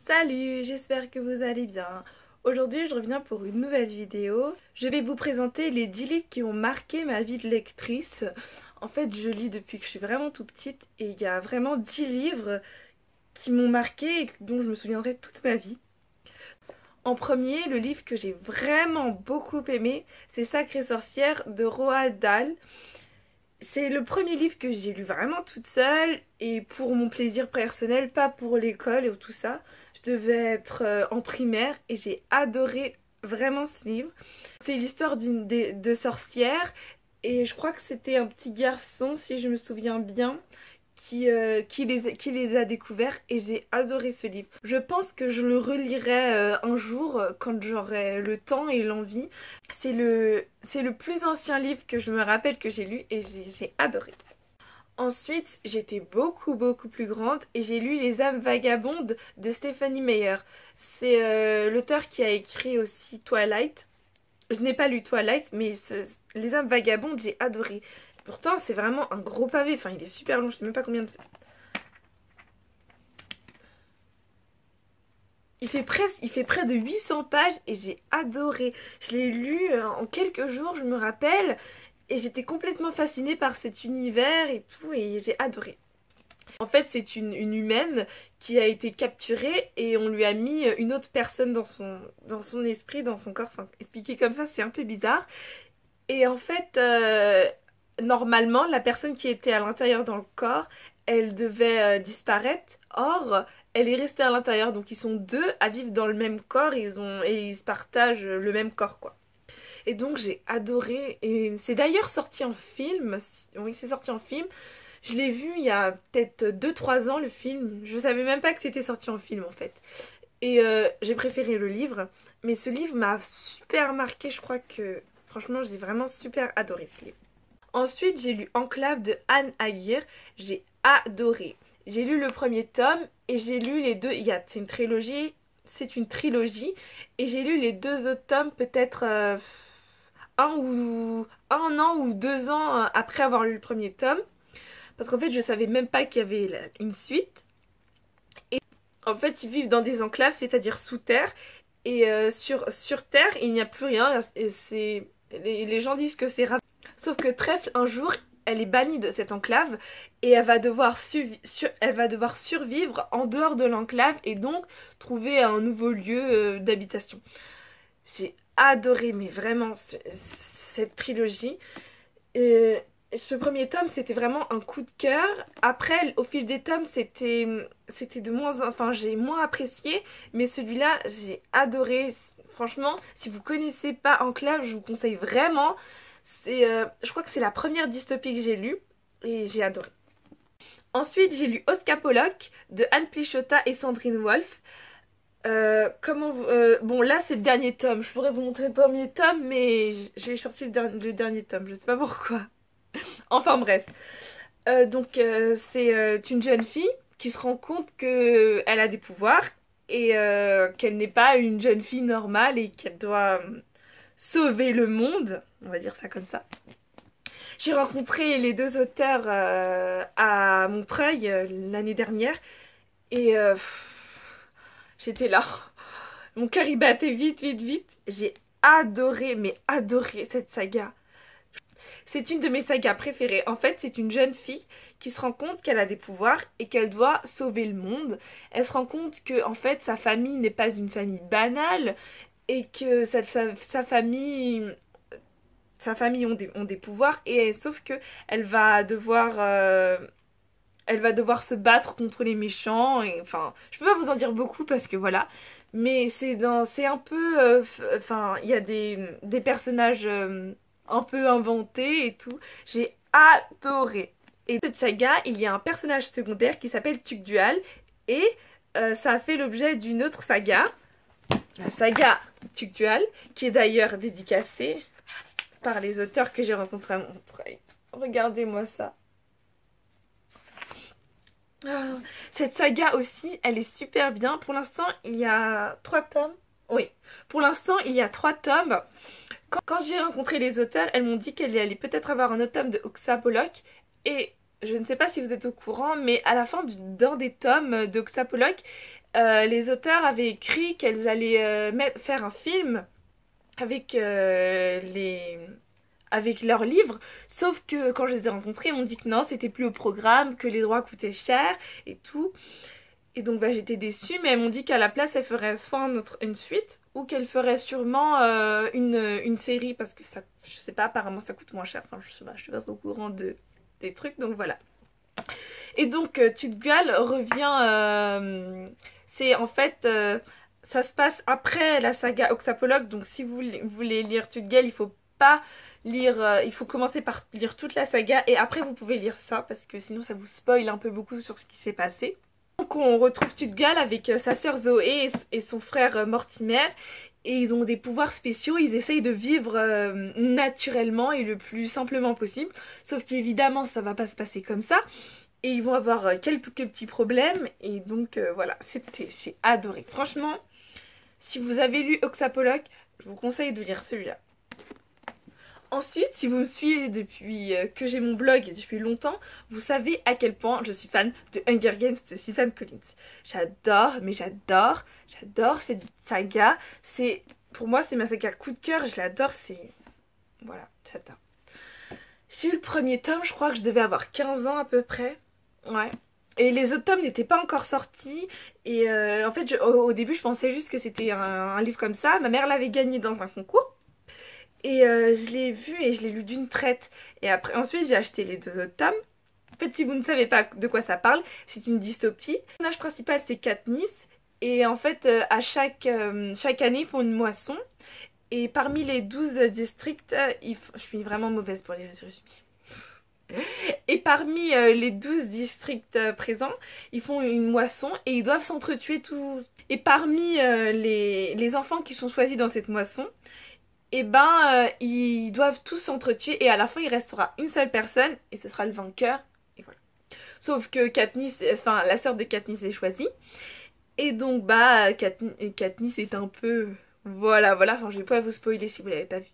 Salut, j'espère que vous allez bien. Aujourd'hui, je reviens pour une nouvelle vidéo. Je vais vous présenter les 10 livres qui ont marqué ma vie de lectrice. En fait, je lis depuis que je suis vraiment tout petite et il y a vraiment 10 livres qui m'ont marqué et dont je me souviendrai toute ma vie. En premier, le livre que j'ai vraiment beaucoup aimé, c'est Sacrée sorcière de Roald Dahl. C'est le premier livre que j'ai lu vraiment toute seule et pour mon plaisir personnel, pas pour l'école et tout ça. Je devais être en primaire et j'ai adoré vraiment ce livre. C'est l'histoire de sorcières et je crois que c'était un petit garçon, si je me souviens bien, qui les a découverts et j'ai adoré ce livre. Je pense que je le relirai un jour quand j'aurai le temps et l'envie. C'est le plus ancien livre que je me rappelle que j'ai lu et j'ai adoré. Ensuite, j'étais beaucoup plus grande et j'ai lu Les âmes vagabondes de Stephenie Meyer. C'est l'auteur qui a écrit aussi Twilight. Je n'ai pas lu Twilight, mais Les âmes vagabondes, j'ai adoré. Pourtant, c'est vraiment un gros pavé. Enfin, il est super long. Je sais même pas combien de... Il fait près de 800 pages et j'ai adoré. Je l'ai lu en quelques jours, je me rappelle. Et j'étais complètement fascinée par cet univers et tout. Et j'ai adoré. En fait, c'est une humaine qui a été capturée et on lui a mis une autre personne dans son esprit, dans son corps. Enfin, expliqué comme ça, c'est un peu bizarre. Et en fait... normalement, la personne qui était à l'intérieur dans le corps, elle devait disparaître. Or, elle est restée à l'intérieur. Donc, ils sont deux à vivre dans le même corps et ils se partagent le même corps, quoi. Et donc, j'ai adoré. Et c'est d'ailleurs sorti en film. Oui, c'est sorti en film. Je l'ai vu il y a peut-être 2-3 ans, le film. Je savais même pas que c'était sorti en film, en fait. Et j'ai préféré le livre. Mais ce livre m'a super marqué. Je crois que, franchement, j'ai vraiment super adoré ce livre. Ensuite, j'ai lu Enclave de Anne Aguirre. J'ai adoré. J'ai lu le premier tome et j'ai lu les deux. C'est une trilogie. C'est une trilogie. Et j'ai lu les deux autres tomes peut-être un an ou 2 ans après avoir lu le premier tome. Parce qu'en fait, je savais même pas qu'il y avait une suite. Et en fait, ils vivent dans des enclaves, c'est-à-dire sous terre. Et sur terre, il n'y a plus rien. Et les gens disent que c'est rare. Sauf que Trèfle, un jour, elle est bannie de cette enclave et elle va devoir survivre en dehors de l'enclave et donc trouver un nouveau lieu d'habitation. J'ai adoré, mais vraiment, cette trilogie. Ce premier tome, c'était vraiment un coup de cœur. Après, au fil des tomes, c'était de moins... Enfin, j'ai moins apprécié, mais celui-là, j'ai adoré. Franchement, si vous connaissez pas Enclave, je vous conseille vraiment. Je crois que c'est la première dystopie que j'ai lue et j'ai adoré. Ensuite, j'ai lu Oskapolok de Anne Plichota et Sandrine Wolf. Bon, là, c'est le dernier tome. Je pourrais vous montrer le premier tome, mais j'ai sorti le dernier tome. Je sais pas pourquoi. Enfin, bref. C'est une jeune fille qui se rend compte qu'elle a des pouvoirs et qu'elle n'est pas une jeune fille normale et qu'elle doit... sauver le monde, on va dire ça comme ça. J'ai rencontré les deux auteurs à Montreuil l'année dernière et j'étais là. Mon cœur il battait vite. J'ai adoré, mais adoré cette saga. C'est une de mes sagas préférées. En fait, c'est une jeune fille qui se rend compte qu'elle a des pouvoirs et qu'elle doit sauver le monde. Elle se rend compte que en fait, sa famille n'est pas une famille banale. Et que sa famille ont des pouvoirs et sauf que elle va devoir se battre contre les méchants et enfin je peux pas vous en dire beaucoup parce que voilà, mais c'est un peu enfin il y a des personnages un peu inventés et tout. J'ai adoré. Et dans cette saga il y a un personnage secondaire qui s'appelle Tukdual et ça a fait l'objet d'une autre saga, la saga Tukdual, qui est d'ailleurs dédicacée par les auteurs que j'ai rencontrés à Montreuil. Regardez-moi ça. Oh, cette saga aussi, elle est super bien. Pour l'instant, il y a 3 tomes. Oui, pour l'instant, il y a 3 tomes. Quand j'ai rencontré les auteurs, elles m'ont dit qu'elle allait peut-être avoir un autre tome de Oxapolok. Et je ne sais pas si vous êtes au courant, mais à la fin d'un des tomes d'Oxapolok, les auteurs avaient écrit qu'elles allaient faire un film avec avec leurs livres, sauf que quand je les ai rencontrés, ils m'ont dit que non, c'était plus au programme, que les droits coûtaient cher et tout. Et donc bah, j'étais déçue, mais elles m'ont dit qu'à la place, elles feraient soit une suite, ou qu'elles feraient sûrement une série, parce que ça, je sais pas, apparemment ça coûte moins cher, enfin je suis pas trop au courant des trucs, donc voilà. Et donc Tutgal revient, c'est en fait, ça se passe après la saga Oxapologue, donc si vous voulez lire Tutgal, il faut pas lire, il faut commencer par lire toute la saga et après vous pouvez lire ça parce que sinon ça vous spoil un peu beaucoup sur ce qui s'est passé. Donc on retrouve Tutgal avec sa sœur Zoé et son frère Mortimer et ils ont des pouvoirs spéciaux, ils essayent de vivre naturellement et le plus simplement possible, sauf qu'évidemment ça va pas se passer comme ça et ils vont avoir quelques petits problèmes et donc voilà, j'ai adoré. Franchement, si vous avez lu Oxapologue, je vous conseille de lire celui-là. Ensuite, si vous me suivez depuis que j'ai mon blog et depuis longtemps, vous savez à quel point je suis fan de Hunger Games de Suzanne Collins. J'adore, mais j'adore cette saga. Pour moi, c'est ma saga coup de cœur, je l'adore, voilà, j'adore. J'ai eu le premier tome, je crois que je devais avoir 15 ans à peu près. Ouais. Et les autres tomes n'étaient pas encore sortis. Et en fait, au début, je pensais juste que c'était un livre comme ça. Ma mère l'avait gagné dans un concours. Et je l'ai vu et je l'ai lu d'une traite. Et après, ensuite, j'ai acheté les 2 autres tomes. En fait, si vous ne savez pas de quoi ça parle, c'est une dystopie. Le personnage principal, c'est Katniss. Et en fait, à chaque année, ils font une moisson. Et parmi les 12 districts, je suis vraiment mauvaise pour les résumés. Et parmi les 12 districts présents, ils font une moisson et ils doivent s'entretuer tous. Et parmi les enfants qui sont choisis dans cette moisson, et ils doivent tous s'entretuer et à la fin il restera une seule personne et ce sera le vainqueur et voilà. Sauf que la sœur de Katniss est choisie et donc Katniss est un peu voilà, enfin je vais pas vous spoiler si vous l'avez pas vu.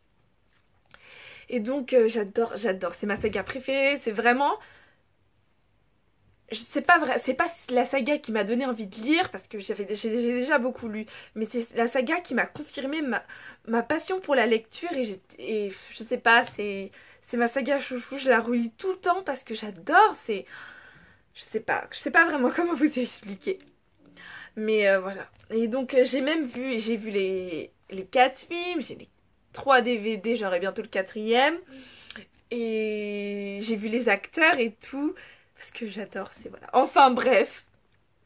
Et donc j'adore, c'est ma saga préférée, c'est vraiment c'est pas la saga qui m'a donné envie de lire parce que j'ai déjà beaucoup lu, mais c'est la saga qui m'a confirmé ma passion pour la lecture et je sais pas, c'est ma saga chouchou, je la relis tout le temps parce que j'adore, je sais pas vraiment comment vous expliquer. Mais voilà. Et donc j'ai vu les 4 films, j'ai les 3 DVD, j'aurai bientôt le 4e et j'ai vu les acteurs et tout. Parce que j'adore, voilà. Enfin bref,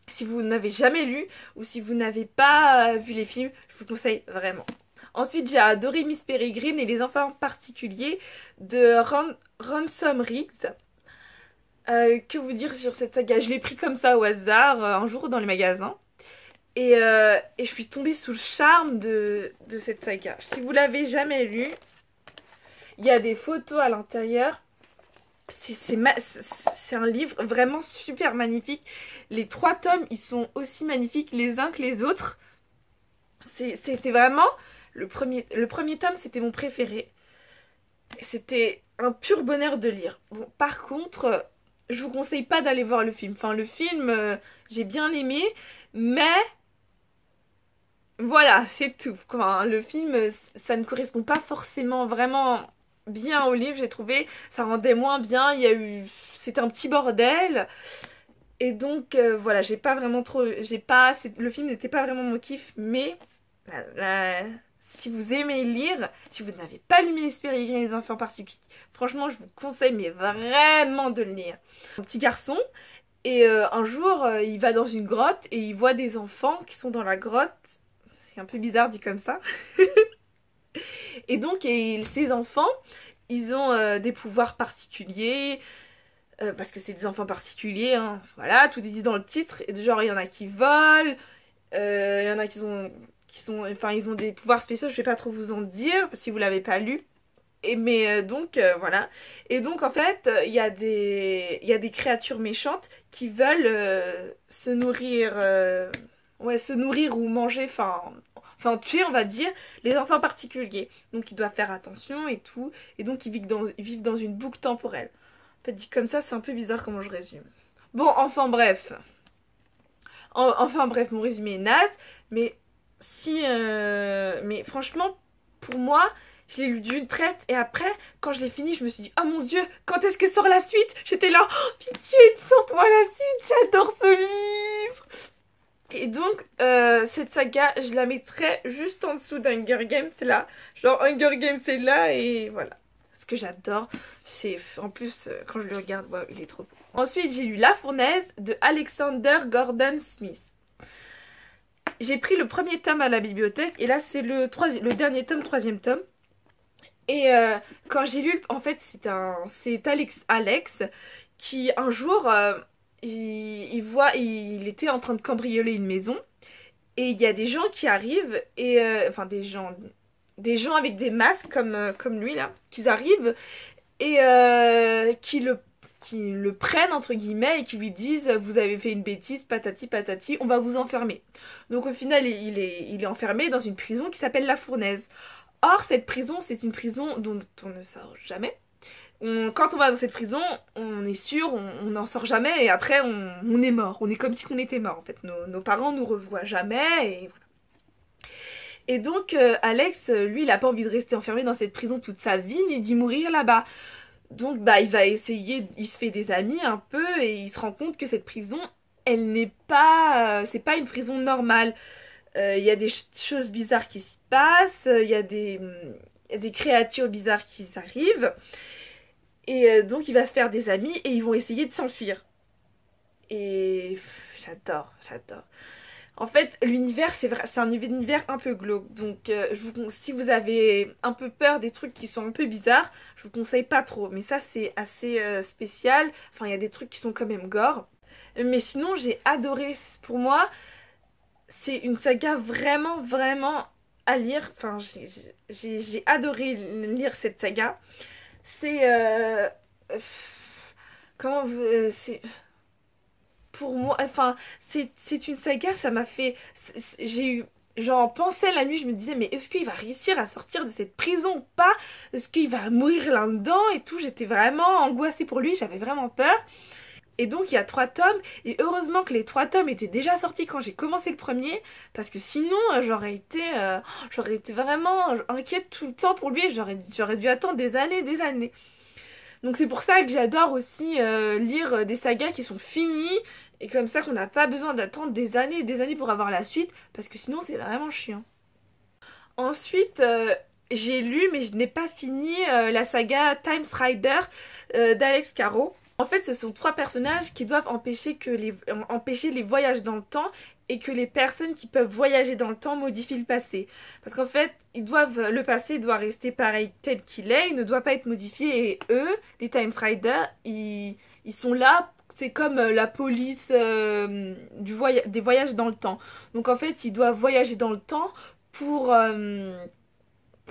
si vous n'avez jamais lu ou si vous n'avez pas vu les films, je vous conseille vraiment. Ensuite, j'ai adoré Miss Peregrine et les enfants particuliers de Ransom Riggs. Que vous dire sur cette saga? Je l'ai pris comme ça au hasard un jour dans les magasins. Et je suis tombée sous le charme de cette saga. Si vous l'avez jamais lu, il y a des photos à l'intérieur. C'est un livre vraiment super magnifique. Les 3 tomes, ils sont aussi magnifiques les uns que les autres. C'était vraiment... Le premier tome, c'était mon préféré. C'était un pur bonheur de lire. Bon, par contre, je vous conseille pas d'aller voir le film. Enfin, le film, j'ai bien aimé, mais... Voilà, c'est tout. Enfin, le film, ça ne correspond pas forcément vraiment... bien au livre, j'ai trouvé, ça rendait moins bien, c'était un petit bordel et donc voilà, j'ai pas vraiment trop, le film n'était pas vraiment mon kiff, mais si vous aimez lire, si vous n'avez pas lu Miss Peregrine et les enfants particuliers, franchement je vous conseille mais vraiment de le lire. Un petit garçon et un jour il va dans une grotte et il voit des enfants qui sont dans la grotte, c'est un peu bizarre dit comme ça. Et donc, ces enfants, ils ont des pouvoirs particuliers, parce que c'est des enfants particuliers, hein. Voilà, tout est dit dans le titre. Et genre, il y en a qui volent, il y en a enfin, ils ont des pouvoirs spéciaux, je vais pas trop vous en dire, si vous l'avez pas lu. Mais donc, voilà. Et donc, en fait, il y a des créatures méchantes qui veulent se nourrir, se nourrir ou manger, enfin tuer on va dire, les enfants particuliers. Donc ils doivent faire attention et tout. Et donc ils vivent dans une boucle temporelle. En fait dit comme ça c'est un peu bizarre comment je résume. Bon enfin bref. Enfin bref, mon résumé est naze, mais si... mais franchement, pour moi, je l'ai lu d'une traite et après, quand je l'ai fini, je me suis dit, oh mon Dieu, quand est-ce que sort la suite? J'étais là, oh, pitié, sors-moi la suite, j'adore ce livre. Et donc, cette saga, je la mettrais juste en dessous d'Hunger Games, c'est là. Genre, Hunger Games, c'est là, et voilà. Ce que j'adore, c'est... En plus, quand je le regarde, wow, il est trop beau. Ensuite, j'ai lu La Fournaise de Alexander Gordon Smith. J'ai pris le premier tome à la bibliothèque, et là, c'est le dernier tome, troisième tome. Et quand j'ai lu, en fait, c'est Alex qui, un jour... il était en train de cambrioler une maison et il y a des gens qui arrivent et enfin des gens avec des masques comme lui là qui arrivent et qui le prennent entre guillemets et qui lui disent vous avez fait une bêtise patati patati, on va vous enfermer. Donc au final il est enfermé dans une prison qui s'appelle La Fournaise. Or cette prison c'est une prison dont on ne sort jamais. Quand on va dans cette prison, on est sûr, on n'en sort jamais et après on est mort. On est comme si on était mort en fait. Nos parents nous revoient jamais et voilà. Et donc Alex, lui, il a pas envie de rester enfermé dans cette prison toute sa vie ni d'y mourir là-bas. Donc bah il va essayer, il se fait des amis un peu et il se rend compte que cette prison, elle n'est pas, c'est pas une prison normale. Il y a des choses bizarres qui s'y passent, il y a des créatures bizarres qui arrivent. Et donc il va se faire des amis et ils vont essayer de s'enfuir. Et j'adore. En fait, l'univers, c'est un univers un peu glauque. Donc si vous avez un peu peur des trucs qui sont un peu bizarres, je vous conseille pas trop. Mais ça, c'est assez spécial. Enfin, il y a des trucs qui sont quand même gore. Mais sinon, j'ai adoré. Pour moi, c'est une saga vraiment, vraiment à lire. Enfin, j'ai adoré lire cette saga. C'est comment c'est pour moi, enfin c'est une saga, ça m'a fait j'ai eu, j'en pensais la nuit, je me disais mais est-ce qu'il va réussir à sortir de cette prison ou pas, est-ce qu'il va mourir là-dedans et tout. J'étais vraiment angoissée pour lui, j'avais vraiment peur. Et donc il y a 3 tomes et heureusement que les 3 tomes étaient déjà sortis quand j'ai commencé le premier parce que sinon j'aurais été vraiment inquiète tout le temps pour lui et j'aurais dû attendre des années et des années. Donc c'est pour ça que j'adore aussi lire des sagas qui sont finies et comme ça qu'on n'a pas besoin d'attendre des années et des années pour avoir la suite parce que sinon c'est vraiment chiant. Ensuite j'ai lu mais je n'ai pas fini la saga Time Rider d'Alex Caro. En fait, ce sont 3 personnages qui doivent empêcher les voyages dans le temps et que les personnes qui peuvent voyager dans le temps modifient le passé. Parce qu'en fait, le passé doit rester pareil tel qu'il est, il ne doit pas être modifié. Et eux, les Time Riders, ils sont là, c'est comme la police des voyages dans le temps. Donc en fait, ils doivent voyager dans le temps pour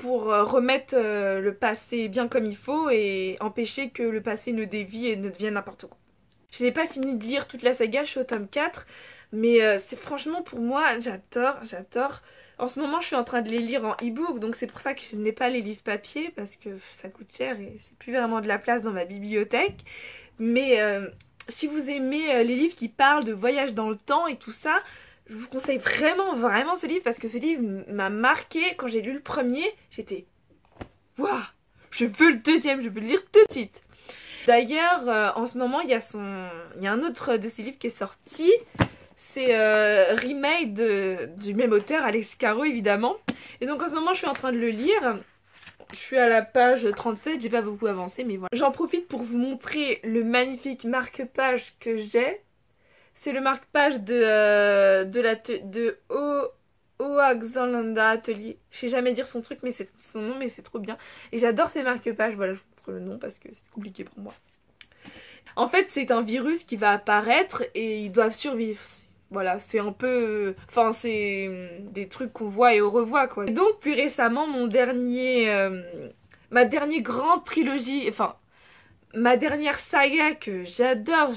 remettre le passé bien comme il faut et empêcher que le passé ne dévie et ne devienne n'importe quoi. Je n'ai pas fini de lire toute la saga, je suis au tome 4, mais c'est franchement pour moi, j'adore. En ce moment, je suis en train de les lire en e-book, donc c'est pour ça que je n'ai pas les livres papier, parce que ça coûte cher et j'ai plus vraiment de la place dans ma bibliothèque. Mais si vous aimez les livres qui parlent de voyage dans le temps et tout ça, je vous conseille vraiment, vraiment ce livre parce que ce livre m'a marqué. Quand j'ai lu le premier, j'étais waouh, je veux le deuxième, je veux le lire tout de suite. D'ailleurs, en ce moment, il y a un autre de ces livres qui est sorti. C'est remake du même auteur, Alex Caro évidemment. Et donc en ce moment, je suis en train de le lire. Je suis à la page 37, j'ai pas beaucoup avancé, mais voilà. J'en profite pour vous montrer le magnifique marque-page que j'ai. C'est le marque-page de Oaxalanda Atelier. Je sais jamais dire son truc, mais c'est son nom, mais c'est trop bien. Et j'adore ces marque-pages. Voilà, je vous montre le nom parce que c'est compliqué pour moi. En fait, c'est un virus qui va apparaître et ils doivent survivre. Voilà, c'est un peu... Enfin, c'est des trucs qu'on voit et on revoit, quoi. Et donc, plus récemment, ma dernière grande trilogie... Enfin, ma dernière saga que j'adore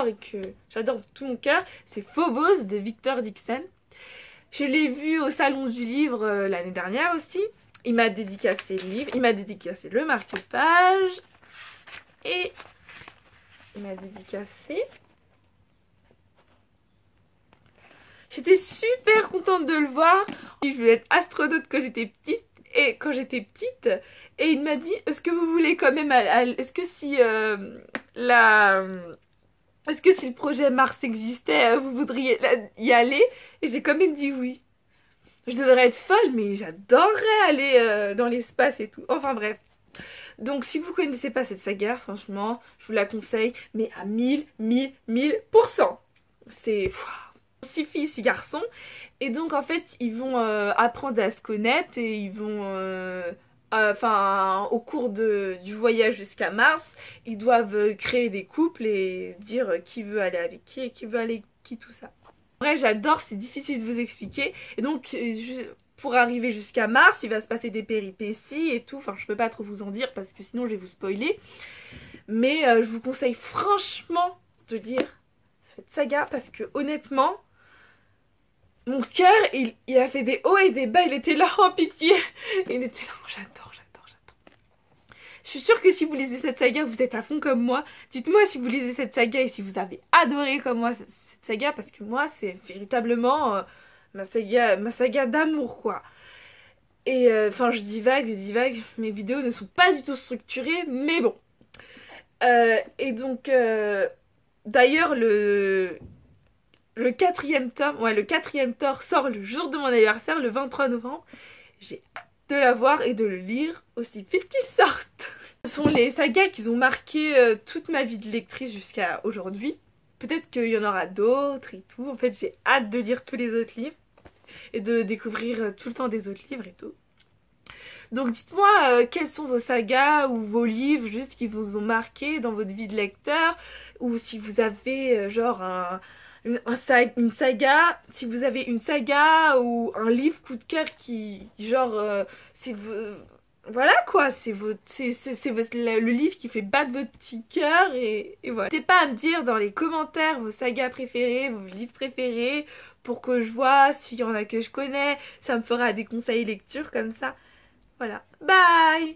et que j'adore de tout mon cœur, c'est Phobos de Victor Dixon. Je l'ai vu au Salon du Livre l'année dernière aussi. Il m'a dédicacé le livre, il m'a dédicacé le marque-page et il m'a dédicacé J'étais super contente de le voir. Je voulais être astronaute quand j'étais petite. Et il m'a dit, est-ce que vous voulez quand même... Est-ce que si est-ce que si le projet Mars existait, vous voudriez y aller? Et j'ai quand même dit oui. Je devrais être folle, mais j'adorerais aller dans l'espace et tout. Enfin bref. Donc si vous connaissez pas cette saga, franchement, je vous la conseille, mais à 1000%. C'est 6 filles, 6 garçons. Et donc en fait, ils vont apprendre à se connaître et ils vont... au cours du voyage jusqu'à Mars, ils doivent créer des couples et dire qui veut aller avec qui et qui veut aller avec qui, tout ça. En vrai, j'adore, c'est difficile de vous expliquer. Et donc, pour arriver jusqu'à Mars, il va se passer des péripéties et tout. Enfin, je peux pas trop vous en dire parce que sinon je vais vous spoiler. Mais je vous conseille franchement de lire cette saga parce que honnêtement, mon cœur, il a fait des hauts et des bas. Il était là en pitié. Il était là, j'adore. Je suis sûre que si vous lisez cette saga, vous êtes à fond comme moi. Dites-moi si vous lisez cette saga et si vous avez adoré comme moi cette saga, parce que moi, c'est véritablement ma saga d'amour, quoi. Et enfin, je divague, mes vidéos ne sont pas du tout structurées, mais bon. Et donc, d'ailleurs, le quatrième tome, ouais, le quatrième tome sort le jour de mon anniversaire, le 23 novembre. J'ai hâte de la voir et de le lire aussi vite qu'il sorte. Ce sont les sagas qui ont marqué toute ma vie de lectrice jusqu'à aujourd'hui. Peut-être qu'il y en aura d'autres et tout. En fait, j'ai hâte de lire tous les autres livres et de découvrir tout le temps des autres livres et tout. Donc dites-moi quelles sont vos sagas ou vos livres juste qui vous ont marqué dans votre vie de lecteur, ou si vous avez genre une saga, si vous avez une saga ou un livre coup de cœur qui genre voilà quoi, c'est le livre qui fait battre votre petit cœur et voilà. N'hésitez pas à me dire dans les commentaires vos sagas préférés, vos livres préférés, pour que je vois s'il y en a que je connais, ça me fera des conseils lecture comme ça. Voilà, bye!